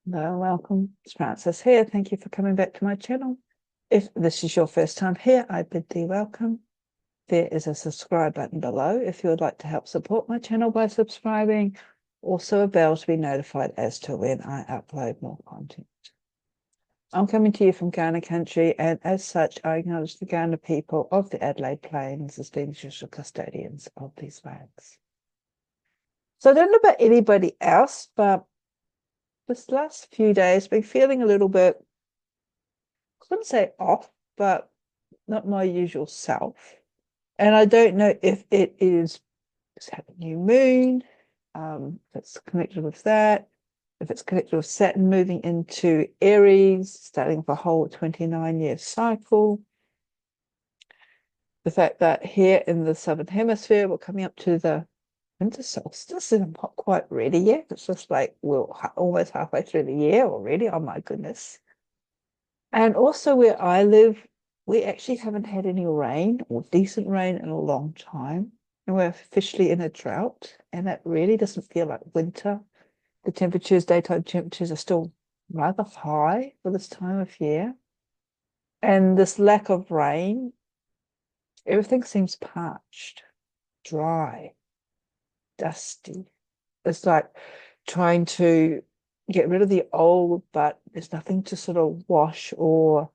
Hello, welcome. It's Francis here. Thank you for coming back to my channel. If this is your first time here, I bid thee welcome. There is a subscribe button below if you would like to help support my channel by subscribing. Also a bell to be notified as to when I upload more content. I'm coming to you from Kaurna country, and as such, I acknowledge the Kaurna people of the Adelaide Plains as being traditional custodians of these lands. So I don't know about anybody else, but this last few days, been feeling a little bit, I couldn't say off, but not my usual self. And I don't know if it is a new moon, if it's connected with that, if it's connected with Saturn moving into Aries, starting with a whole 29-year cycle. The fact that here in the Southern Hemisphere, we're coming up to the winter solstice and I'm not quite ready yet. It's just like we're almost halfway through the year already. Oh my goodness. And also where I live, we actually haven't had any rain or decent rain in a long time. And we're officially in a drought. And that really doesn't feel like winter. The temperatures, daytime temperatures are still rather high for this time of year. And this lack of rain, everything seems parched, dry, dusty. It's like trying to get rid of the old, but there's nothing to sort of wash or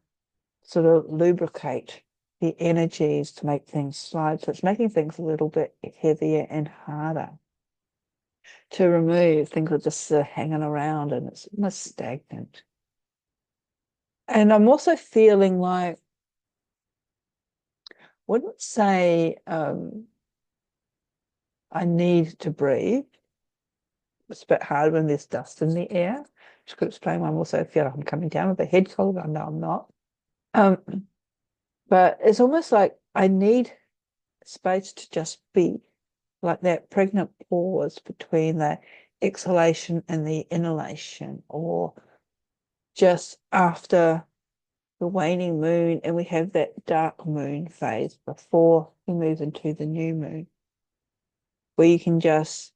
sort of lubricate the energies to make things slide. So it's making things a little bit heavier and harder to remove. Things are just hanging around and it's almost stagnant. And I'm also feeling like, wouldn't say I need to breathe. It's a bit hard when there's dust in the air. Just could explain why I'm also feel like I'm coming down with a head cold. I know I'm not. But it's almost like I need space to just be, like that pregnant pause between the exhalation and the inhalation, or just after the waning moon and we have that dark moon phase before we move into the new moon, where you can just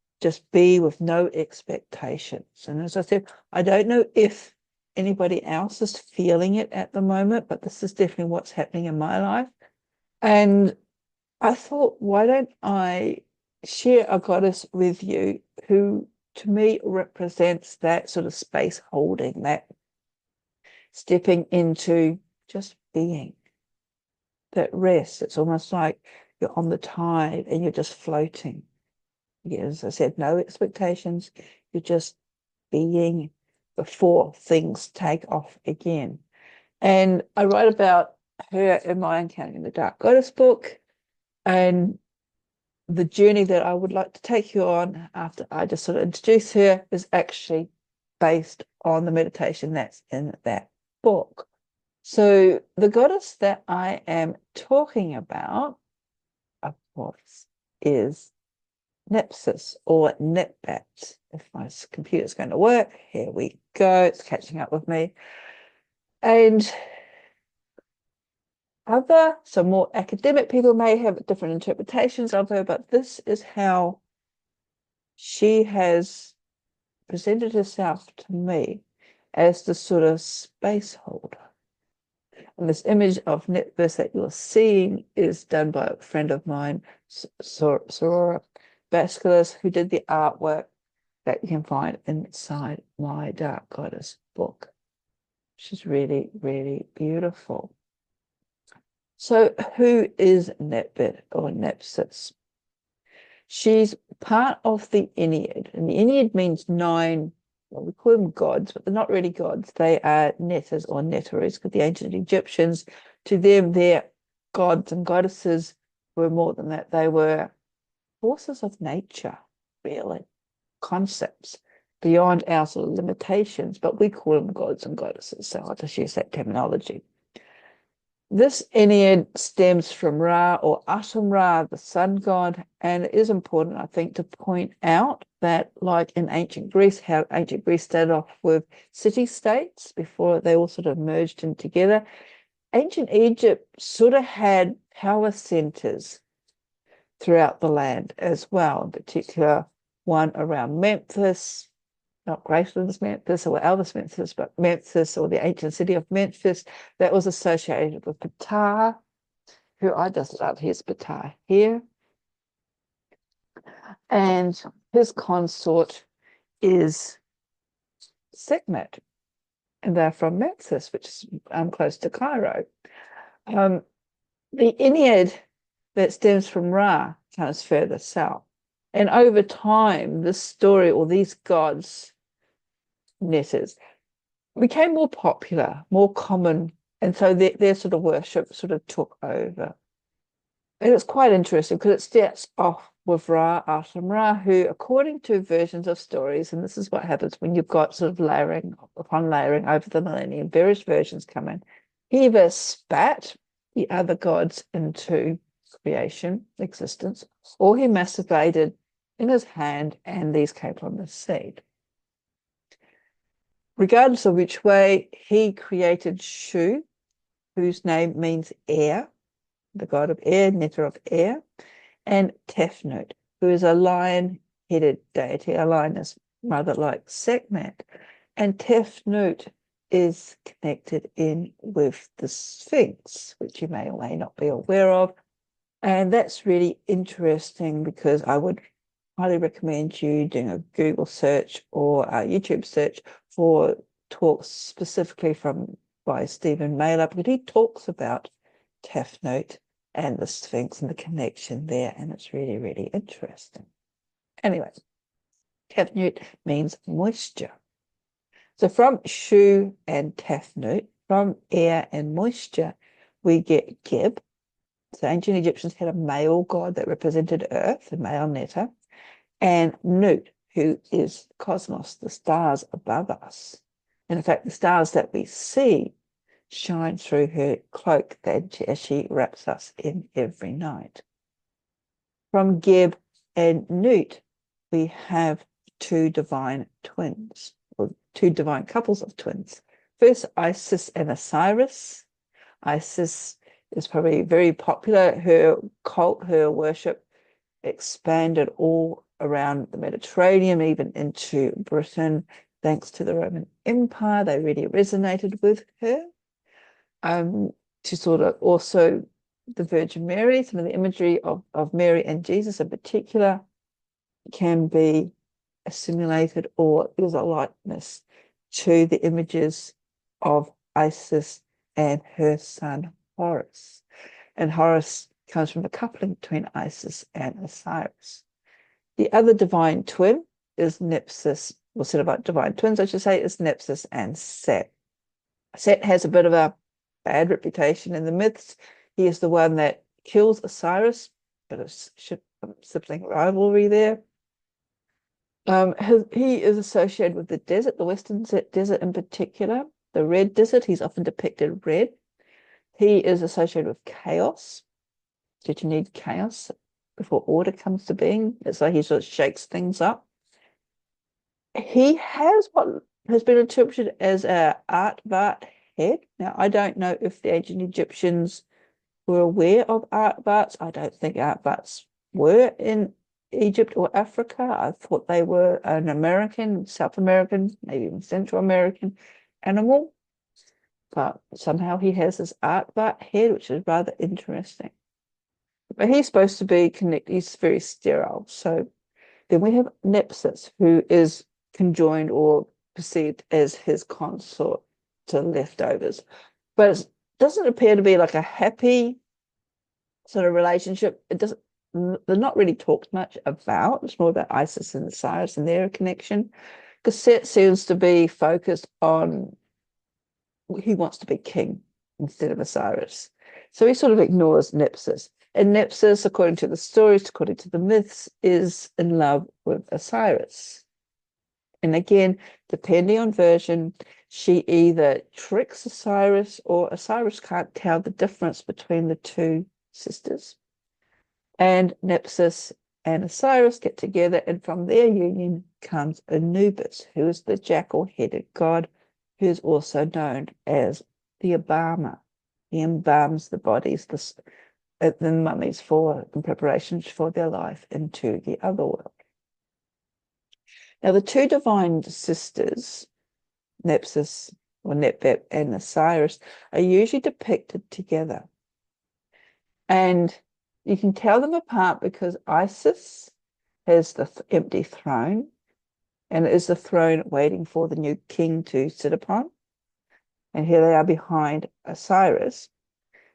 be with no expectations. And as I said, I don't know if anybody else is feeling it at the moment, but this is definitely what's happening in my life. And I thought, why don't I share a goddess with you who to me represents that sort of space holding, that stepping into just being, that rest. It's almost like you're on the tide and you're just floating. Yeah, as I said, no expectations. You're just being before things take off again. And I write about her in my Encountering the Dark Goddess book. And the journey that I would like to take you on after I just sort of introduce her is actually based on the meditation that's in that book. So the goddess that I am talking about, of course, is Nephthys or Nebet-Het. If my computer's going to work, here we go. It's catching up with me. And some more academic people may have different interpretations of her, but this is how she has presented herself to me as the sort of space holder. And this image of Nephthys that you're seeing is done by a friend of mine, Sorora Basculus, who did the artwork that you can find inside my Dark Goddess book, which is really, really beautiful. So who is Nebet or Nephthys? She's part of the Ennead, and the Ennead means 9, well, we call them gods, but they're not really gods. They are Netters or Neteres, because the ancient Egyptians, to them, their gods and goddesses were more than that. They were forces of nature, really, concepts beyond our sort of limitations, but we call them gods and goddesses, so I'll just use that terminology. This Ennead stems from Ra or Atum Ra, the sun god, and it is important, I think, to point out that, like in ancient Greece, how ancient Greece started off with city-states before they all sort of merged in together. Ancient Egypt sort of had power centers throughout the land as well, in particular one around Memphis, not greater than Memphis or Elvis Memphis, but Memphis, or the ancient city of Memphis, that was associated with Ptah, who I just love. Here's Ptah here. And his consort is Sekhmet, and they're from Memphis, which is close to Cairo. The Ennead that stems from Ra comes further south. And over time, this story, or these gods, Netters, became more popular, more common, and so their sort of worship sort of took over. And it's quite interesting because it starts off with Ra, Atum Ra, who, according to versions of stories, and this is what happens when you've got sort of layering upon layering over the millennium, various versions come in. He either spat the other gods into creation, existence, or he masturbated in his hand, and these came from the seed. Regardless of which way, he created Shu, whose name means air, the god of air, nectar of air, and Tefnut, who is a lion-headed deity. A lion is rather like Sekhmet, and Tefnut is connected in with the Sphinx, which you may or may not be aware of. And that's really interesting because I would highly recommend you doing a Google search or a YouTube search for talks specifically by Stephen Mailer, because he talks about Tefnut and the Sphinx and the connection there, and it's really, really interesting. Anyway, Tefnut means moisture. So from Shu and Tefnut, from air and moisture, we get Geb. So ancient Egyptians had a male god that represented Earth, a male Netta, and Nut, who is cosmos, the stars above us. And in fact, the stars that we see shine through her cloak as she wraps us in every night. From Geb and Nut, we have two divine twins, or two divine couples of twins. First, Isis and Osiris. Isis is probably very popular. Her cult, her worship expanded all around the Mediterranean, even into Britain, thanks to the Roman Empire. They really resonated with her. To sort of also the Virgin Mary, some of the imagery of Mary and Jesus in particular can be assimilated, or is a likeness to the images of Isis and her son Horus. And Horus comes from the coupling between Isis and Osiris. The other divine twin is Nephthys, or said about divine twins, I should say, is Nephthys and Set. Set has a bit of a bad reputation in the myths. He is the one that kills Osiris, bit of sibling rivalry there. He is associated with the desert, the Western desert in particular, the red desert. He's often depicted red. He is associated with chaos. Did you need chaos before order comes to being? It's like he sort of shakes things up. He has what has been interpreted as a Aardvark head. Now, I don't know if the ancient Egyptians were aware of Aardvarks. I don't think Aardvarks were in Egypt or Africa. I thought they were an American, South American, maybe even Central American animal. But somehow he has this Aardvark head, which is rather interesting. But he's supposed to be connected. He's very sterile. So then we have Nephthys, who is conjoined or perceived as his consort to leftovers. But it doesn't appear to be like a happy sort of relationship. It doesn't. They're not really talked much about. It's more about Isis and Osiris and their connection. Because Set seems to be focused on, he wants to be king instead of Osiris. So he sort of ignores Nephthys. And Nephthys, according to the stories, according to the myths, is in love with Osiris. And again, depending on version, she either tricks Osiris, or Osiris can't tell the difference between the two sisters. And Nephthys and Osiris get together, and from their union comes Anubis, who is the jackal-headed god, who is also known as the embalmer. He embalms the bodies, the mummies, in preparations for their life into the other world. Now, the two divine sisters, Nephthys or Nebet and Osiris, are usually depicted together. And you can tell them apart because Isis has the empty throne, and it is the throne waiting for the new king to sit upon. And here they are behind Osiris.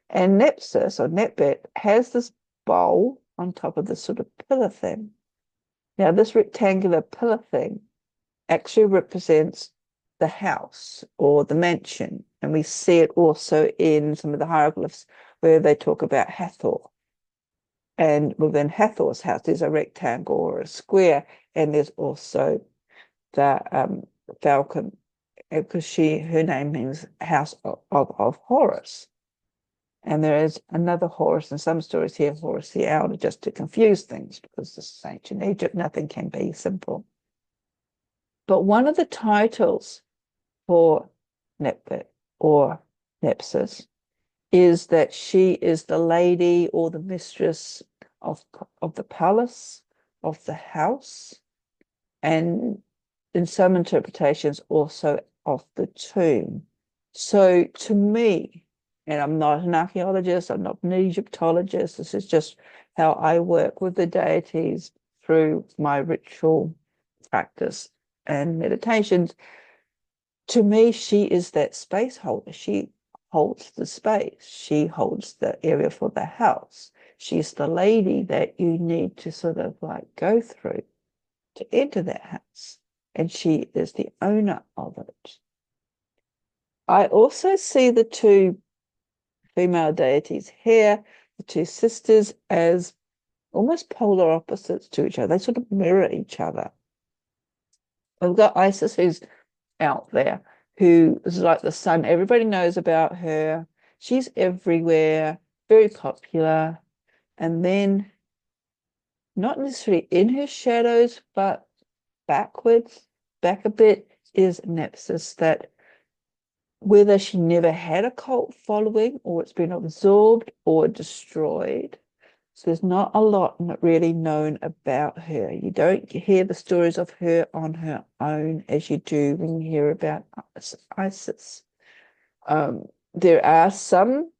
And Nephthys or Nebet has this bowl on top of this sort of pillar thing. Now, this rectangular pillar thing actually represents the house or the mansion. And we see it also in some of the hieroglyphs where they talk about Hathor. And within Hathor's house, there's a rectangle or a square, and there's also the falcon, because her name means house of Horus. And there is another Horus in some stories here, Horus the Elder, just to confuse things, because this is ancient Egypt, nothing can be simple. But one of the titles for Nebet or Nephthys is that she is the lady or the mistress of the palace, of the house, and in some interpretations also of the tomb. So to me, and I'm not an archaeologist, I'm not an Egyptologist, this is just how I work with the deities through my ritual practice and meditations. To me, she is that space holder. She holds the space. She holds the area for the house. She's the lady that you need to sort of like go through to enter that house. And she is the owner of it. I also see the two female deities here, the two sisters, as almost polar opposites to each other. They sort of mirror each other. We've got Isis, who's out there, who is like the sun. Everybody knows about her. She's everywhere, very popular. And then, not necessarily in her shadows, but back a bit, is Nephthys, that whether she never had a cult following or it's been absorbed or destroyed. So there's not a lot really known about her. You don't hear the stories of her on her own as you do when you hear about Isis. There are some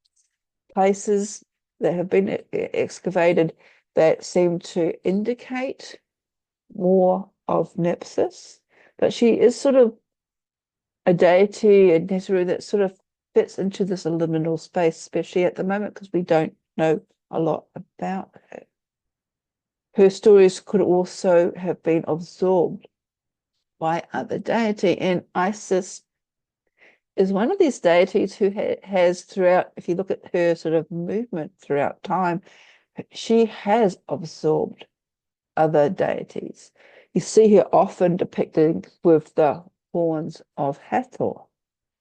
places that have been excavated that seem to indicate more of Nephthys, but she is sort of a deity, a Neteru that sort of fits into this liminal space, especially at the moment, because we don't know a lot about her. Her stories could also have been absorbed by other deity, and Isis is one of these deities who has throughout, if you look at her sort of movement throughout time, she has absorbed other deities. You see her often depicted with the horns of Hathor,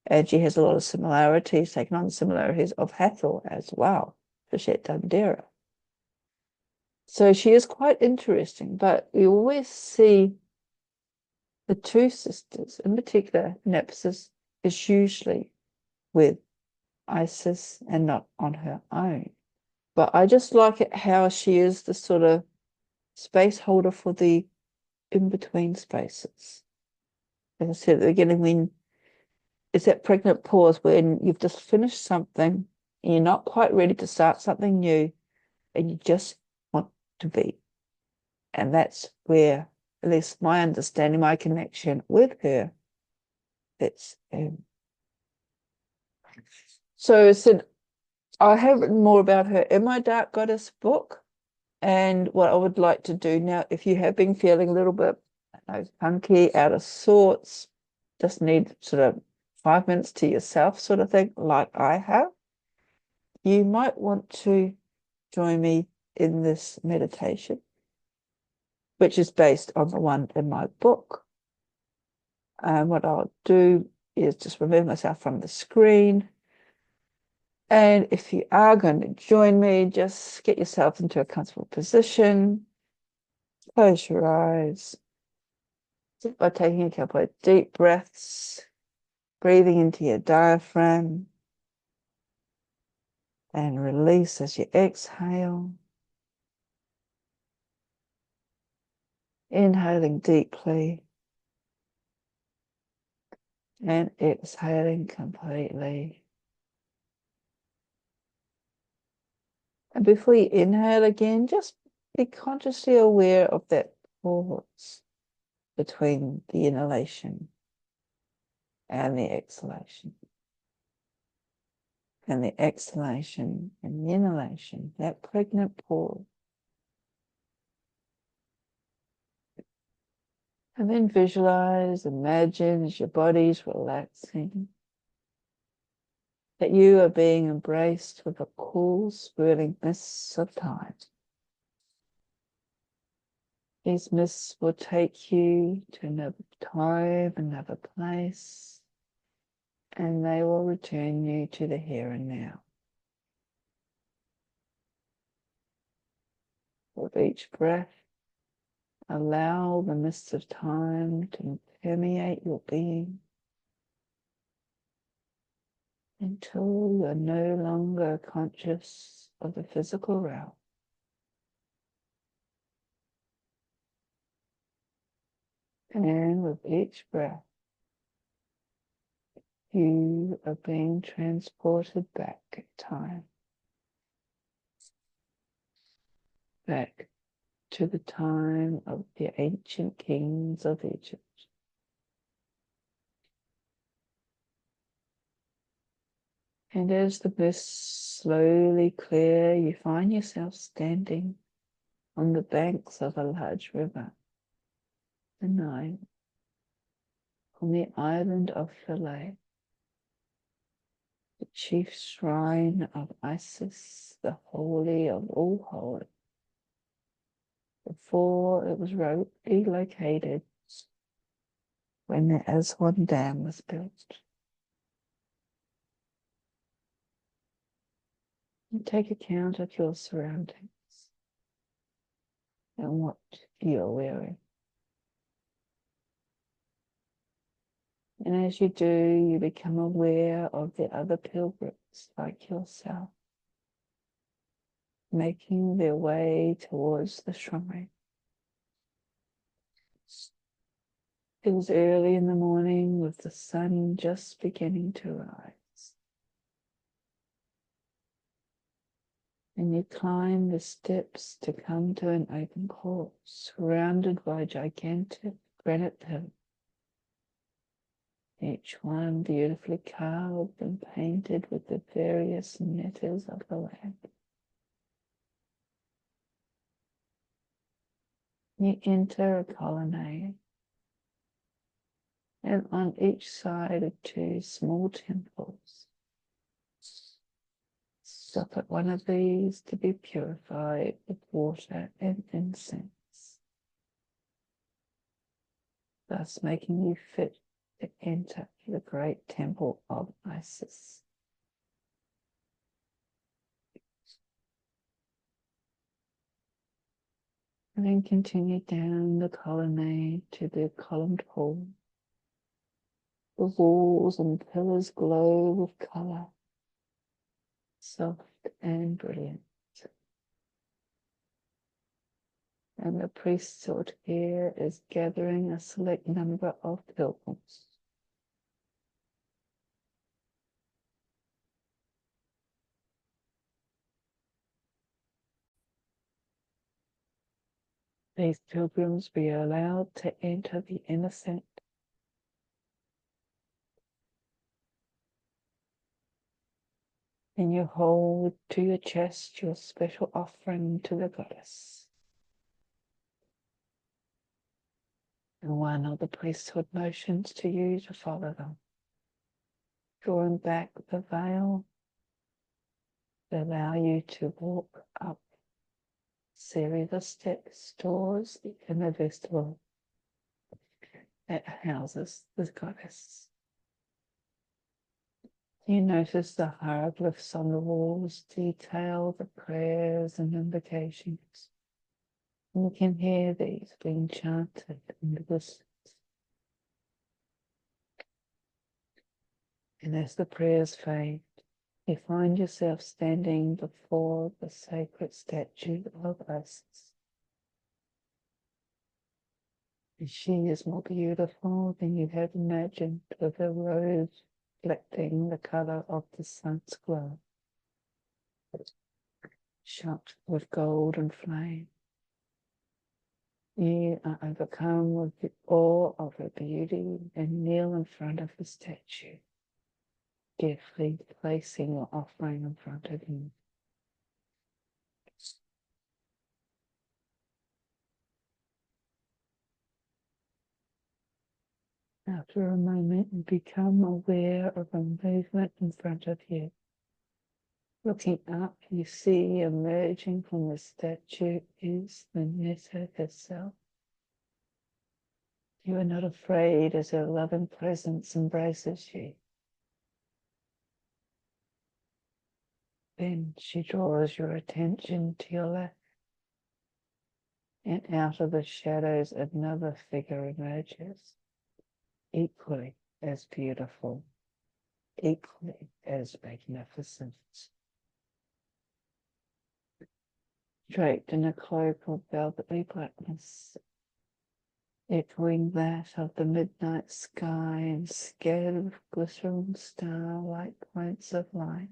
and she has a lot of similarities, taken on the similarities of Hathor as well, Fishet Dundera. So she is quite interesting, but we always see the two sisters, in particular, Nephthys is usually with Isis and not on her own. But I just like it how she is the sort of space holder for the in-between spaces. As I said at the beginning, when it's that pregnant pause when you've just finished something and you're not quite ready to start something new and you just want to be. And that's where, at least my understanding, my connection with her, it's so I have written more about her in my Dark Goddess book. And what I would like to do now, if you have been feeling a little bit, funky, out of sorts, just need sort of 5 minutes to yourself sort of thing, like I have, you might want to join me in this meditation, which is based on the one in my book. And what I'll do is just remove myself from the screen. And if you are going to join me, just get yourself into a comfortable position. Close your eyes. Just by taking a couple of deep breaths, breathing into your diaphragm, and release as you exhale. Inhaling deeply And exhaling completely. And before you inhale again, just be consciously aware of that pause between the inhalation and the exhalation. And the exhalation and the inhalation, that pregnant pause. And then visualize, imagine as your body's relaxing, that you are being embraced with a cool, swirling mists of time. These mists will take you to another time, another place, and they will return you to the here and now. With each breath, allow the mists of time to permeate your being until you're no longer conscious of the physical realm. And with each breath, you are being transported back in time, back to the time of the ancient kings of Egypt. And as the mists slowly clear, you find yourself standing on the banks of a large river, the Nile, on the island of Philae, the chief shrine of Isis, the holy of all holy, before it was relocated when the Aswan Dam was built. And take account of your surroundings and what you're wearing. And as you do, you become aware of the other pilgrims like yourself, making their way towards the shrine. It was early in the morning with the sun just beginning to rise. And you climb the steps to come to an open court surrounded by gigantic granite pillars, each one beautifully carved and painted with the various letters of the land. You enter a colonnade, and on each side are two small temples. Stop at one of these to be purified with water and incense, thus making you fit to enter the great temple of Isis. And then continue down the colonnade to the columned hall. The walls and pillars glow with colour, soft and brilliant. And the priesthood here is gathering a select number of pilgrims. These pilgrims be allowed to enter the inner sanctum. And you hold to your chest your special offering to the goddess. And one of the priesthood motions to you to follow them, drawing back the veil to allow you to walk up a series of steps towards the inner vestibule that houses the goddess. You notice the hieroglyphs on the walls detail the prayers and invocations. And you can hear these being chanted in the distance. And as the prayers fade, you find yourself standing before the sacred statue of Isis. She is more beautiful than you have imagined, with a rose reflecting the colour of the sun's glow, shot with gold and flame. You are overcome with the awe of her beauty and kneel in front of the statue, carefully placing your offering in front of you. After a moment, you become aware of a movement in front of you. Looking up, you see emerging from the statue is the Nebet-Het herself. You are not afraid as her loving presence embraces you. Then she draws your attention to your left, and out of the shadows another figure emerges, equally as beautiful, equally as magnificent. Draped in a cloak of velvety blackness, echoing that of the midnight sky and scattered with glittering star-like points of light.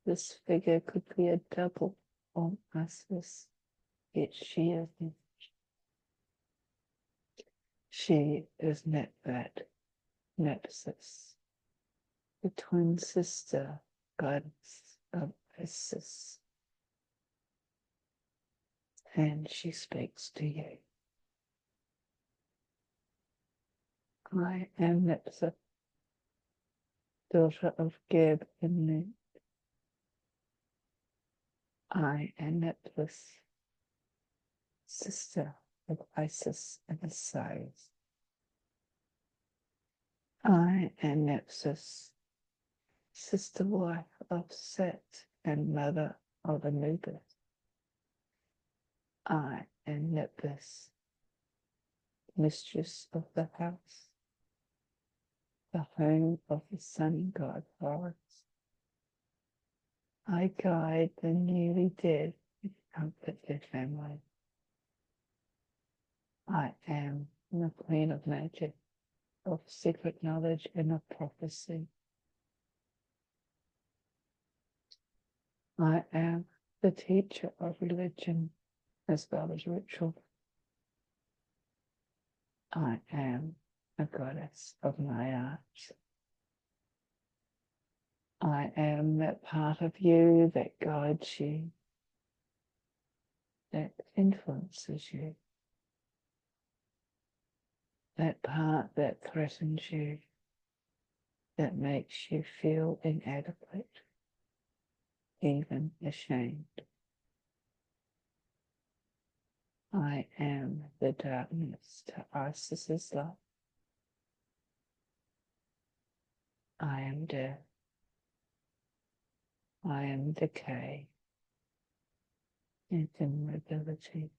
This figure could be a double of Isis, yet she isn't. She is Nebet-Het, Nephthys, the twin sister goddess of Isis, and she speaks to you. I am Nephthys, daughter of Geb and Ennead. I am Nephthys, sister of Isis and Osiris. I am Nephthys, sister wife of Set and mother of Ennead. I am Nephthys, mistress of the house, the home of the sun god Horus. I guide the newly dead and comfort their family. I am the queen of magic, of secret knowledge and of prophecy. I am the teacher of religion as well as ritual. I am a goddess of my arts. I am that part of you that guides you, that influences you, that part that threatens you, that makes you feel inadequate, even ashamed. I am the darkness to Isis's light. I am death. I am decay and immobility.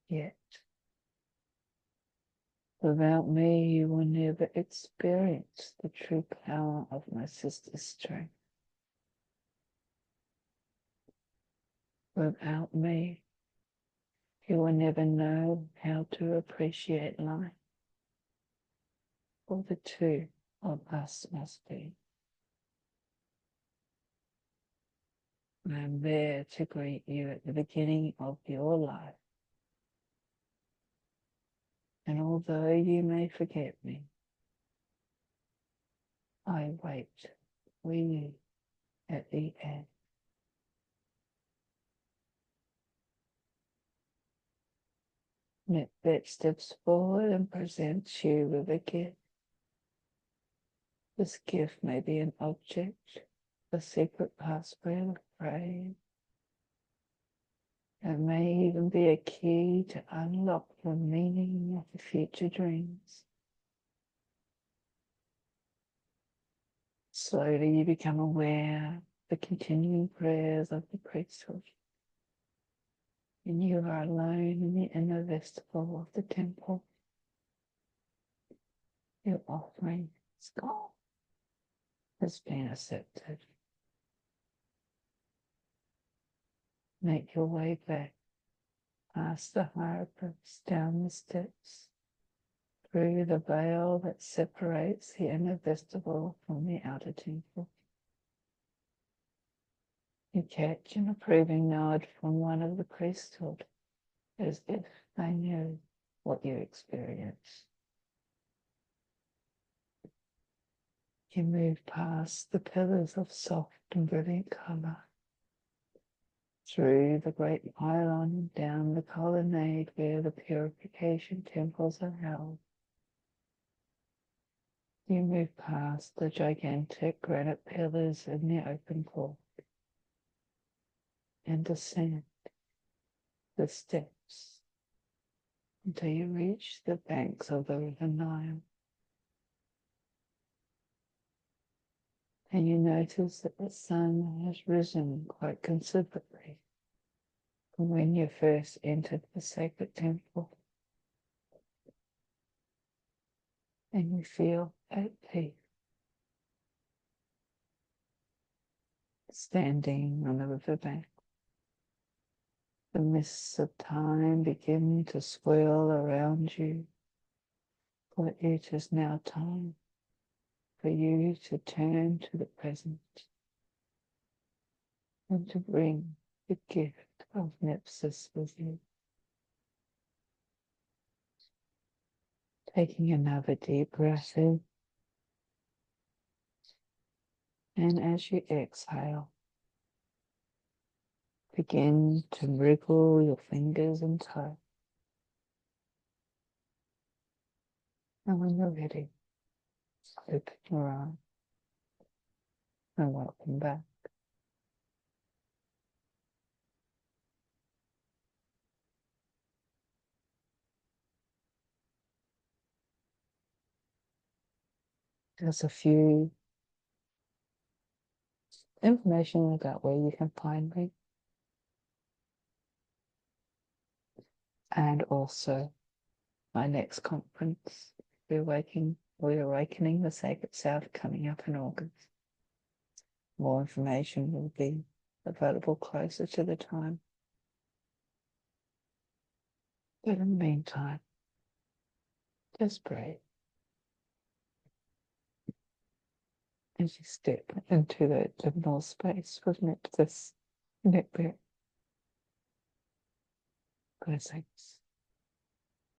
Yet, without me, you will never experience the true power of my sister's strength. Without me, you will never know how to appreciate life, for the two of us must be. I am there to greet you at the beginning of your life. And although you may forget me, I wait for you at the end. Nebet steps forward and presents you with a gift. This gift may be an object, a secret password of praise. It may even be a key to unlock the meaning of the future dreams. Slowly you become aware of the continuing prayers of the priesthood. And you are alone in the inner vestibule of the temple. Your offering is gone, has been accepted. Make your way back past the hieroglyphs, down the steps, through the veil that separates the inner vestibule from the outer temple. You catch an approving nod from one of the priesthood, as if they knew what you experienced. You move past the pillars of soft and brilliant colour, through the great pylon and down the colonnade where the purification temples are held. You move past the gigantic granite pillars in the open court and descend the steps until you reach the banks of the River Nile. And you notice that the sun has risen quite considerably from when you first entered the sacred temple. And you feel at peace, standing on the riverbank. The mists of time begin to swirl around you, for it is now time for you to turn to the present and to bring the gift of Nephthys with you. Taking another deep breath in, and as you exhale, begin to wriggle your fingers and toes. And when you're ready, open your eyes and welcome back. There's a few information about where you can find me, and also my next conference, Reawakening the Sacred South, coming up in August. More information will be available closer to the time. But in the meantime, just breathe as you step into the liminal space with Nephthys. Nebet-Het. Blessings.